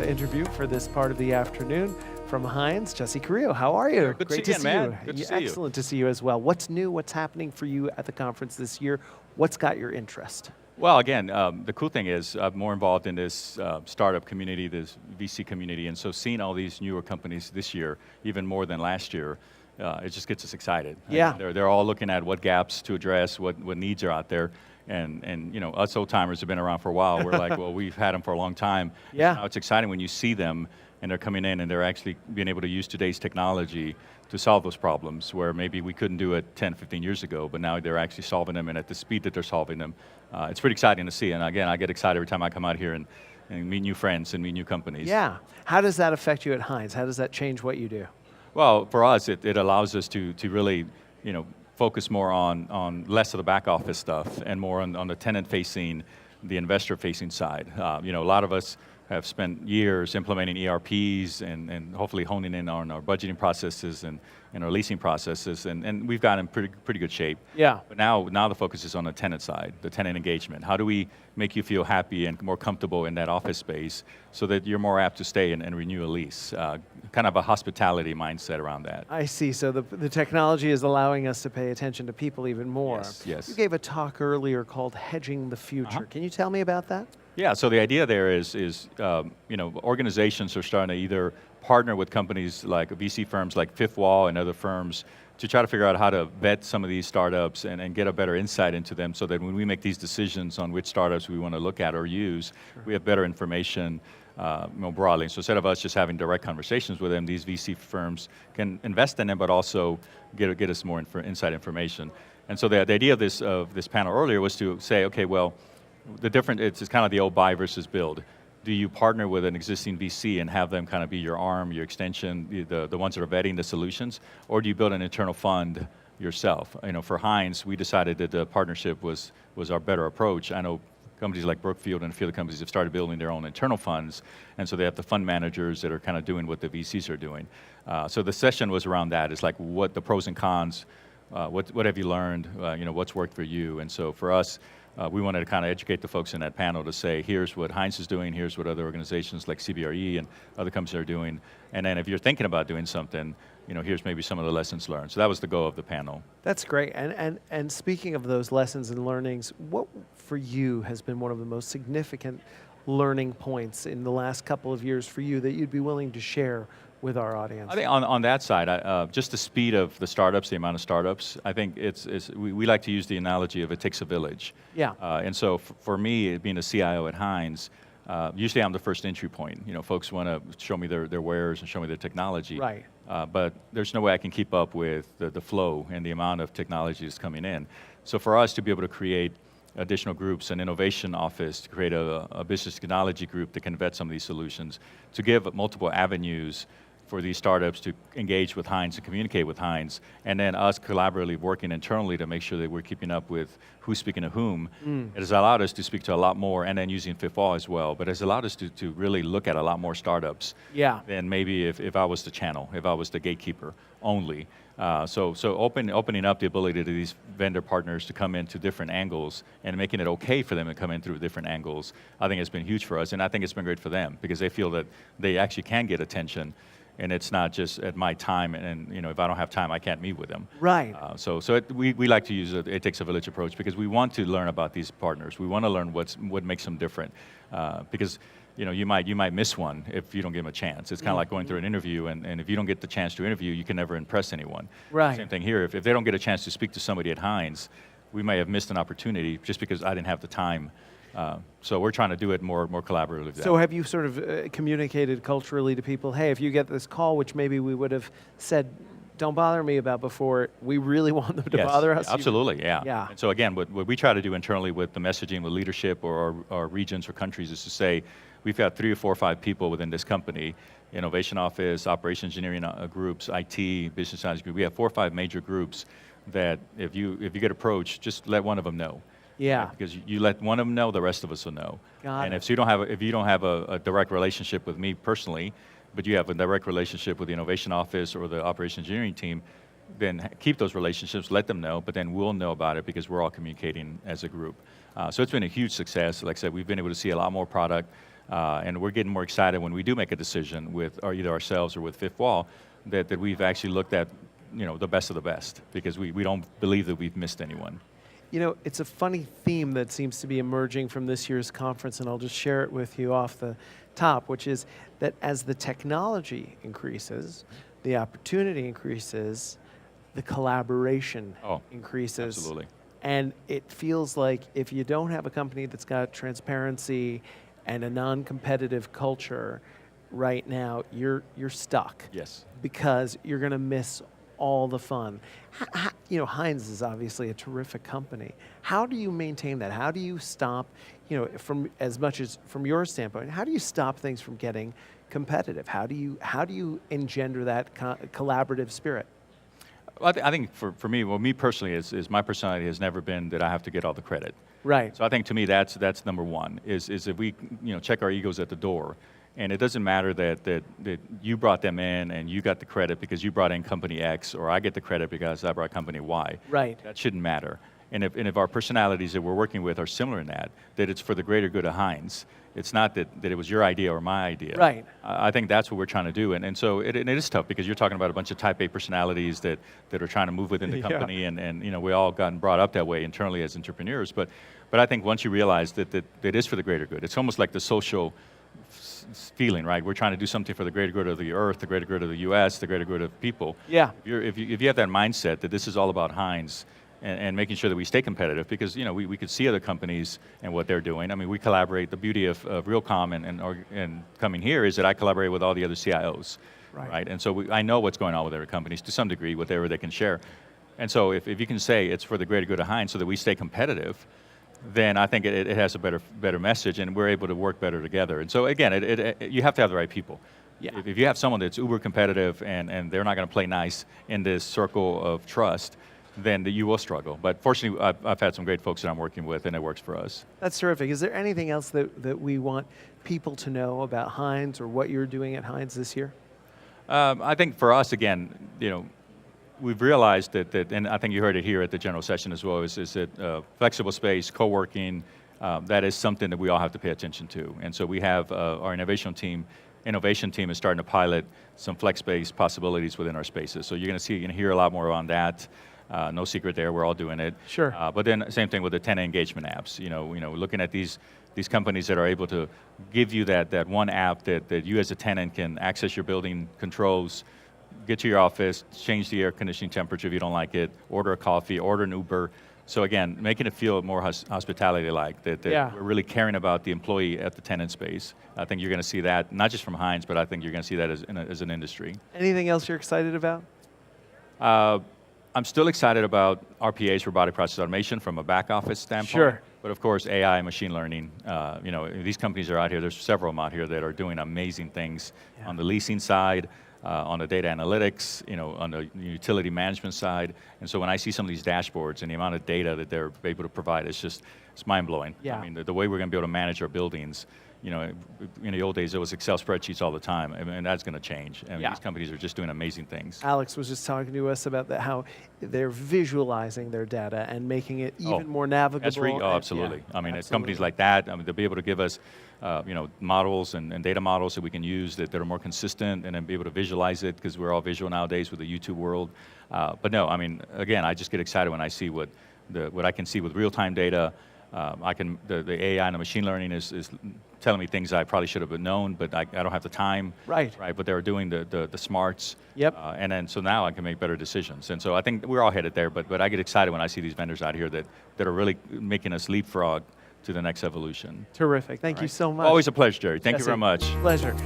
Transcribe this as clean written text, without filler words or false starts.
interview for this part of the afternoon from Hines. Jesse Carrillo, how are you? Good Great to to see you, see man. you. Good to see you. Excellent to see you as well. What's new? What's happening for you at the conference this year? What's got your interest? Well, again, the cool thing is I'm more involved in this startup community, this VC community, and so seeing all these newer companies this year, even more than last year, it just gets us excited. Yeah. They're all looking at what gaps to address, what needs are out there. And you know, us old timers have been around for a while. We're like, well, we've had them for a long time. Yeah. So now it's exciting when you see them and they're coming in and they're actually being able to use today's technology to solve those problems where maybe we couldn't do it 10, 15 years ago, but now they're actually solving them and at the speed that they're solving them. It's pretty exciting to see. And again, I get excited every time I come out here and meet new friends and meet new companies. Yeah. How does that affect you at Hines? How does that change what you do? Well, for us, it allows us to really, you know, focus more on less of the back office stuff and more on the tenant-facing, the investor-facing side. You know, a lot of us have spent years implementing ERPs and hopefully honing in on our budgeting processes and our leasing processes, and we've gotten in pretty good shape. Yeah. But now the focus is on the tenant side, the tenant engagement. How do we make you feel happy and more comfortable in that office space so that you're more apt to stay and renew a lease? Kind of a hospitality mindset around that. I see. So the technology is allowing us to pay attention to people even more. Yes, yes. You gave a talk earlier called Hedging the Future. Can you tell me about that? Yeah, so the idea there is you know, organizations are starting to either partner with companies like VC firms like Fifth Wall and other firms to try to figure out how to vet some of these startups and get a better insight into them so that when we make these decisions on which startups we want to look at or use, we have better information more broadly. So instead of us just having direct conversations with them, these VC firms can invest in them but also get us more inside information. And so the idea of this panel earlier was to say, okay, well, it's kind of the old buy versus build. Do you partner with an existing VC and have them kind of be your arm, your extension, the ones that are vetting the solutions, or do you build an internal fund yourself? You know, for Hines, we decided that the partnership was our better approach. I know companies like Brookfield and a few other companies have started building their own internal funds, and so they have the fund managers that are kind of doing what the VCs are doing. So the session was around that. It's like what the pros and cons, what have you learned, you know, what's worked for you, and so for us, we wanted to kind of educate the folks in that panel to say, here's what Hines is doing, here's what other organizations like CBRE and other companies are doing, and then if you're thinking about doing something, you know, here's maybe some of the lessons learned. So that was the goal of the panel. That's great. And speaking of those lessons and learnings, what for you has been one of the most significant learning points in the last couple of years for you that you'd be willing to share with our audience? I think on that side, just the speed of the startups, the amount of startups, I think we like to use the analogy of it takes a village. Yeah. And so for me, being a CIO at Hines, usually I'm the first entry point. You know, folks want to show me their wares and show me their technology. Right. But there's no way I can keep up with the flow and the amount of technology that's coming in. So for us to be able to create additional groups, an innovation office, to create a business technology group that can vet some of these solutions, to give multiple avenues for these startups to engage with Hines and communicate with Hines, and then us collaboratively working internally to make sure that we're keeping up with who's speaking to whom. It has allowed us to speak to a lot more, and then using Fifth Wall as well, but it's allowed us to really look at a lot more startups than maybe if I was the channel, if I was the gatekeeper only. So opening up the ability to these vendor partners to come into different angles and making it okay for them to come in through different angles, I think has been huge for us, and I think it's been great for them because they feel that they actually can get attention. And it's not just at my time, and you know, if I don't have time, I can't meet with them. Right. We like to use it takes a village approach because we want to learn about these partners. We want to learn what makes them different, because you know you might miss one if you don't give them a chance. It's kind of like going through an interview, and if you don't get the chance to interview, you can never impress anyone. Right. Same thing here. If they don't get a chance to speak to somebody at Hines, we may have missed an opportunity just because I didn't have the time. So we're trying to do it more collaboratively. So have you sort of communicated culturally to people, hey, if you get this call, which maybe we would have said, don't bother me about before, we really want them to bother us? Absolutely, yeah. Yeah. And so again, what we try to do internally with the messaging with leadership or our regions or countries is to say, we've got 3 or 4 or 5 people within this company, innovation office, operations engineering groups, IT, business science group. We have 4 or 5 major groups that if you get approached, just let one of them know. Yeah. Right? Because you let one of them know, the rest of us will know. Got and it. if you don't have a direct relationship with me personally, but you have a direct relationship with the innovation office or the operations engineering team, then keep those relationships, let them know, but then we'll know about it because we're all communicating as a group. So it's been a huge success. Like I said, we've been able to see a lot more product, And we're getting more excited when we do make a decision with either ourselves or with Fifth Wall that we've actually looked at the best of the best, because we don't believe that we've missed anyone. You know, it's a funny theme that seems to be emerging from this year's conference, and I'll just share it with you off the top, which is that as the technology increases, the opportunity increases, the collaboration increases. Absolutely. And it feels like if you don't have a company that's got transparency and a non-competitive culture right now, you're stuck. Yes. Because you're going to miss all the fun. Hines is obviously a terrific company. How do you maintain that? How do you stop, from as much as from your standpoint, how do you stop things from getting competitive? How do you engender that collaborative spirit? Well, I think for me, well, me personally, is my personality has never been that I have to get all the credit. Right. So I think to me that's number one. Is if we check our egos at the door. And it doesn't matter that you brought them in and you got the credit because you brought in company X, or I get the credit because I brought company Y. Right. That shouldn't matter. And if our personalities that we're working with are similar in that it's for the greater good of Hines. It's not that it was your idea or my idea. Right. I think that's what we're trying to do. And so it is tough, because you're talking about a bunch of type A personalities that are trying to move within the company. And we all gotten brought up that way internally as entrepreneurs. But I think once you realize that it is for the greater good, it's almost like the social feeling, right? We're trying to do something for the greater good of the earth, the greater good of the U.S., the greater good of people. Yeah. If you have that mindset that this is all about Hines and making sure that we stay competitive, because we could see other companies and what they're doing. I mean, we collaborate. The beauty of Realcomm and coming here is that I collaborate with all the other CIOs, right? And so I know what's going on with other companies to some degree, whatever they can share. And so if you can say it's for the greater good of Hines so that we stay competitive, then I think it has a better message, and we're able to work better together. And so again, you have to have the right people. Yeah. If you have someone that's uber competitive and they're not going to play nice in this circle of trust, then you will struggle. But fortunately, I've had some great folks that I'm working with, and it works for us. That's terrific. Is there anything else that we want people to know about Hines or what you're doing at Hines this year? I think for us, again, we've realized that, and I think you heard it here at the general session as well, is that flexible space, co-working, that is something that we all have to pay attention to. And so we have our innovation team is starting to pilot some flex space possibilities within our spaces. So you're going to hear a lot more on that. No secret there, we're all doing it. Sure. But then same thing with the tenant engagement apps. Looking at these companies that are able to give you that one app that you as a tenant can access your building controls, get to your office, change the air conditioning temperature if you don't like it, order a coffee, order an Uber. So again, making it feel more hospitality-like, that we're really caring about the employee at the tenant space. I think you're going to see that, not just from Hines, but I think you're going to see that as an industry. Anything else you're excited about? I'm still excited about RPAs, robotic process automation, from a back office standpoint. Sure. But of course, AI and machine learning. These companies are out here. There's several of them out here that are doing amazing things on the leasing side, on the data analytics, on the utility management side. And so when I see some of these dashboards and the amount of data that they're able to provide, it's mind-blowing. Yeah. I mean, the way we're going to be able to manage our buildings, in the old days, it was Excel spreadsheets all the time, and that's going to change. And these companies are just doing amazing things. Alex was just talking to us about how they're visualizing their data and making it even more navigable. Absolutely. I mean, it's companies like that, they'll be able to give us models and data models that we can use that are more consistent, and then be able to visualize it, because we're all visual nowadays with the YouTube world. But no, I mean, again, I just get excited when I see what I can see with real-time data. The AI and the machine learning is telling me things I probably should have known, but I don't have the time. Right. But they're doing the smarts. Yep. And then so now I can make better decisions. And so I think we're all headed there, but I get excited when I see these vendors out here that are really making us leapfrog to the next evolution. Terrific. Thank you so much. Always a pleasure, Jerry. Thank you very much. Pleasure.